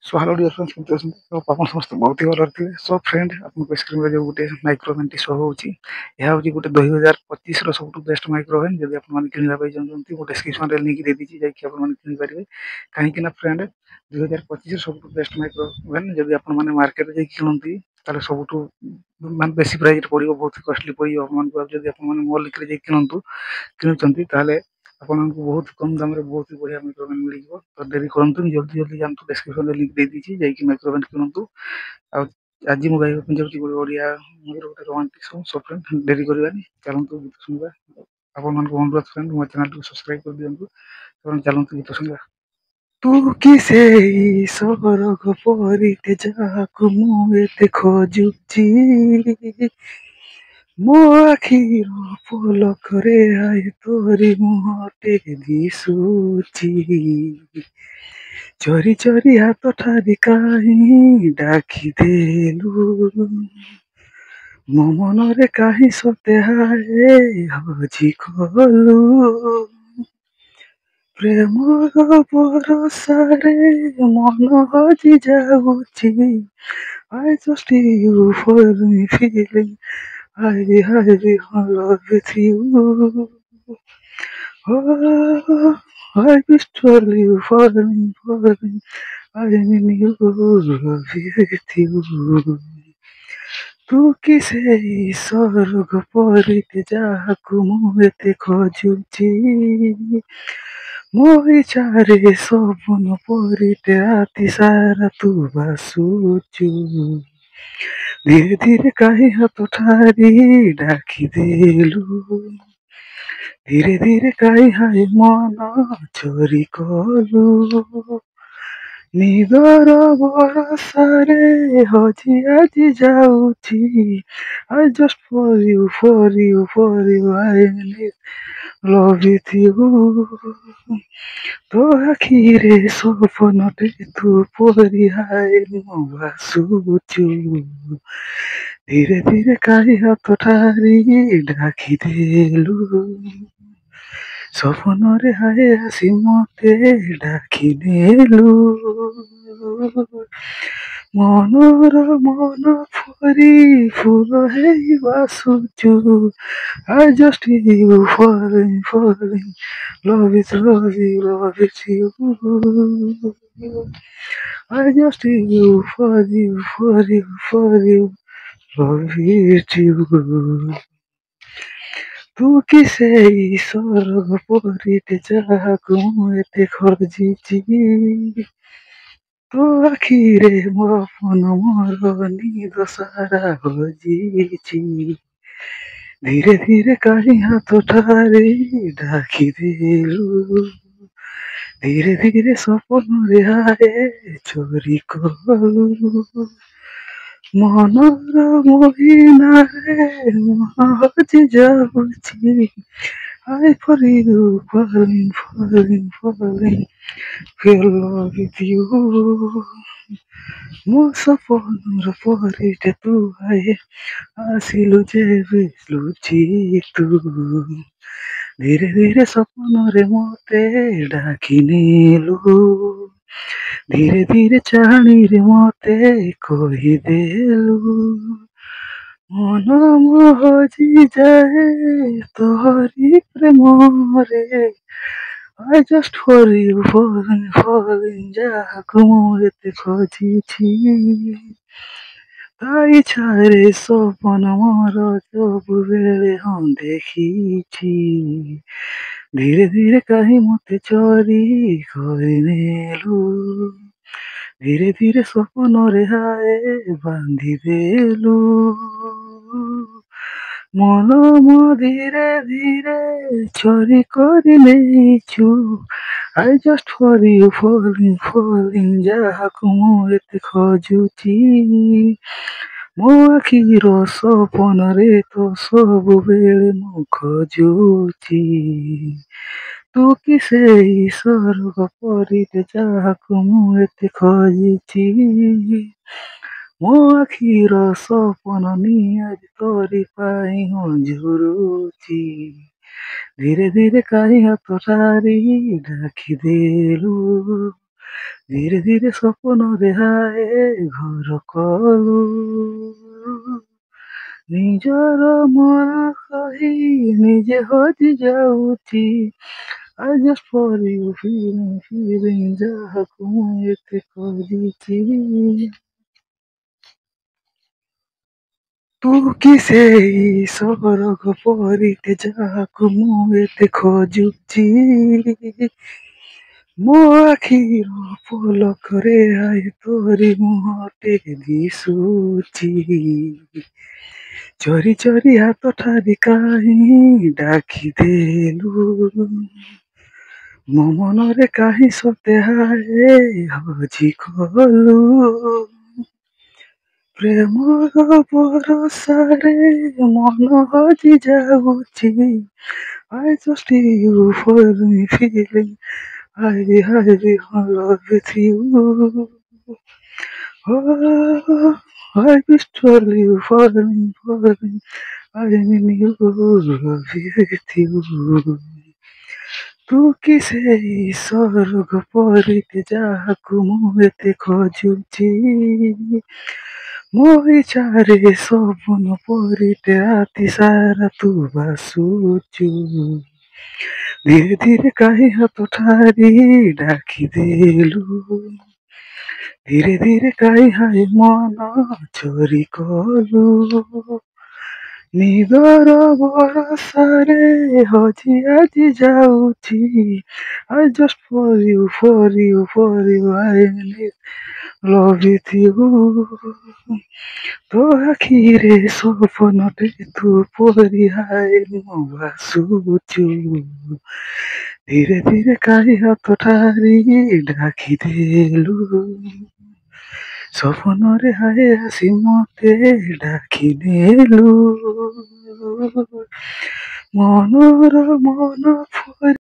So hello dear friends केमती अछंती तो आपण समस्त बहुत ही भल थे। सो फ्रेंड आपको स्क्रीन जो गोटे माइक्रोवेन टी शो होची यह होची गोटे 2025 रो सबटु बेस्ट माइक्रोवेन जदि आपण माने किनिबा पई जानथि गोटे डिस्क्रिप्शन रे लिंक दे दीची जाय कि आपण माने किनि परिबे काहे कि ना फ्रेंड 2025 रो सबटु बेस्ट माइक्रोवेन जदि आपण माने मार्केट रे किनंती ताले सबटु मान बेसी प्राइस रे पड़िबो बहुत कॉस्टली पड़िबो आपण माने जदि आपण माने मॉल रे किनंतु किनुचंती ताले आपको बहुत कम दाम रे बहुत ही बढ़िया माइक्रोवेन मिल जिवो तो देरी करंतु जल्दी जल्दी जानतु डिस्क्रिप्शन रे लिंक दे दीची जाय कि माइक्रोवेन किनंतु आ आज मु गाइबा पे जाउची गोटे ओडिया मूवी गोटे रोमांटिक सॉन्ग सो फ्रेंड देरी करबानी चलंतु गीत सुनबा आपण मानको अनुरोध फ्रेंड मो चैनल को सब्सक्राइब कर दियंतु तो चलंतु गीत सुनबा तू किसे स्वर्ग परिते जाकु मु एते खोजुची ମୋ ଆଖିର ପଲକରେ ଆଏ ତୋରି ମୁହଁଟେ ଦିଶୁଛି ଚୋରି ଚୋରି ହାତ ଠାରି କାହିଁ ଡାକିଦେଲୁ ମୋ ମନରେ କାହିଁ ସତେ ହାଏ ହଜି ଗଲୁ ପ୍ରେମର ବରସାରେ ମନ ହଜି ଯାଉଛି I just you for me feeling I love with you. Oh, I wish truly for me. I mean you love with you. तू किसे स्वर्ग परिते जाकु मु एते खोजुची ମୋ ଇଚ୍ଛାରେ ସପନ ପରିତେ ରାତି ସାରା ତୁ ବାସୁଛୁ ଧୀରେ ଧୀରେ କାହିଁ ହାତ ଠାରି ଡାକିଦେଲୁ ଧୀରେ ଧୀରେ କାହିଁ ହାଏ ମନ ଚୋରି କଲୁ ନିଦର ବରସାରେ ହଜି ଆଜି ଯାଉଛି I just for you I need love with you ତୋ ଆଖିରେ ସପନଟେ ତୁ ପରି ହାଏ ମୁଁ ଭାସୁଛୁ ଧୀରେ ଧୀରେ କାହିଁ ହାତ ଠାରି ଡାକିଦେଲୁ ସପନରେ ହାଏ ଆସି ମତେ ଡାକିନେଲୁ ମନର ମନ ପରି ଫୁଲ ହେଇ ବାସୁଛୁ I just you falling love is you I just you love is you तू किसे स्वर्ग परिते जाकु मु एते खोजिची ତୋ ଆଖିରେ ମୋ ମନ ମୋର ନିଦ ସାରା ହଜିଛି ଧୀରେ ଧୀରେ କାହିଁ ହାତ ଠାରି ଡାକିଦେଲୁ ଧୀରେ ଧୀରେ ସପନରେ ହାଏ ଚୋରି କଲୁ ମନର ମୋହିନାରେ ମନ ହଜି ଯାଉଛି I for you falling feel love with you ମୋ ସପନର ପରିଟେ ତୁ ଆଏ ଆସିଲୁ ଯେବେ ଲୁଚି ତୁ ଧୀରେ ଧୀରେ ସପନରେ ମତେ ଡାକିନେଲୁ ଧୀରେ ଧୀରେ ଚାହାଣୀରେ ମତେ କହିଦେଲୁ ମନ ମୋ ହଜି ଯାଏ ତୋରି ପ୍ରେମରେ I just for you falling ଯାହାକୁ ମୁଁ ଏତେ ଖୋଜିଛି ତା ଇଚ୍ଛାରେ ସପନ ମୋର ସବୁବେଳେ ହଁ ଦେଖିଛି ଧୀରେ ଧୀରେ କାହିଁ ମତେ ଚୋରି କରିନେଲୁ ଧୀରେ ଧୀରେ ସପନରେ ହାଏ ବାନ୍ଧିଦେଲୁ ମନ ମୋ ଧୀରେ ଧୀରେ ଚୋରି କରି ନେଇଛୁ I just for you falling ଯାହାକୁ ମୁଁ ଏତେ ଖୋଜୁଛି ମୋ ଆଖିର ସପନରେ ତ ସବୁବେଳେ ମୁଁ ଖୋଜୁଛି ତୁ କିसे ସ୍वर्ଗ ପରିତେ ଯାହାକୁ ମୁଁ ଏତେ ଖୋଜିଛି ମୋ ଆଖିର ସପନ ନିଆଜି ତୋରି ପାଇଁ ହଁ ଝୁରୁଛି ଧୀରେ ଧୀରେ କାହିଁ ହାତ ଠାରି ଡାକିଦେଲୁ ଧୀରେ ଧୀରେ ସପନରେ ହାଏ ଘର କଲୁ ନିଜର ମନ କହି ନିଜେ ହଜି ଯାଉଛି I just for you feeling ଯାହାକୁ ମୁଁ ଏତେ ଖୋଜିଛି ତୁ କି ସେଇ ସରଗ ପରିଟେ ଯାହାକୁ ମୁଁ ଏତେ ଖୋଜୁଛି ମୋ ଆଖିର ପଲକରେ ଆଏ ତୋରି ମୁହଁଟେ ଦିଶୁଛି ଚୋରି ଚୋରି ହାତ ଠାରି କାହିଁ ଡାକିଦେଲୁ ମୋ ମନରେ କାହିଁ ସତେ ହାଏ ହଜି ଗଲୁ ପ୍ରେମର ବରସାରେ ମନ ହଜି ଯାଉଛି I just you for me feeling I love with you oh I wish for you for me I mean you love with you ତୁ କି ସେଇ ସ୍ୱର୍ଗ ପରିଟେ ଯାହାକୁ ମୁଁ ଏତେ ଖୋଜୁଛି ମୋ ଇଚ୍ଛାରେ ସପନ ପରିଟେ ରାତି ସାରା ତୁ ଭାସୁଛୁ ଧୀରେ ଧୀରେ କାହିଁ ହାତ ଠାରି ଡାକିଦେଲୁ ଧୀରେ ଧୀରେ କାହିଁ ହାଏ ମନ ଚୋରି କଲୁ ନିଦର ବରସାରେ ହଜି ଆଜି ଯାଉଛି I just for you I love with you ତୋ ଆଖିରେ ସପନଟେ ତୁ ପରି ହାଏ ମୁଁ ଭାସୁଛୁ ଧୀରେ ଧୀରେ କାହିଁ ହାତ ଠାରି ଡାକିଦେଲୁ ସପନରେ ହାଏ ଆସି ମତେ ଡାକିନେଲୁ ମନର ମନ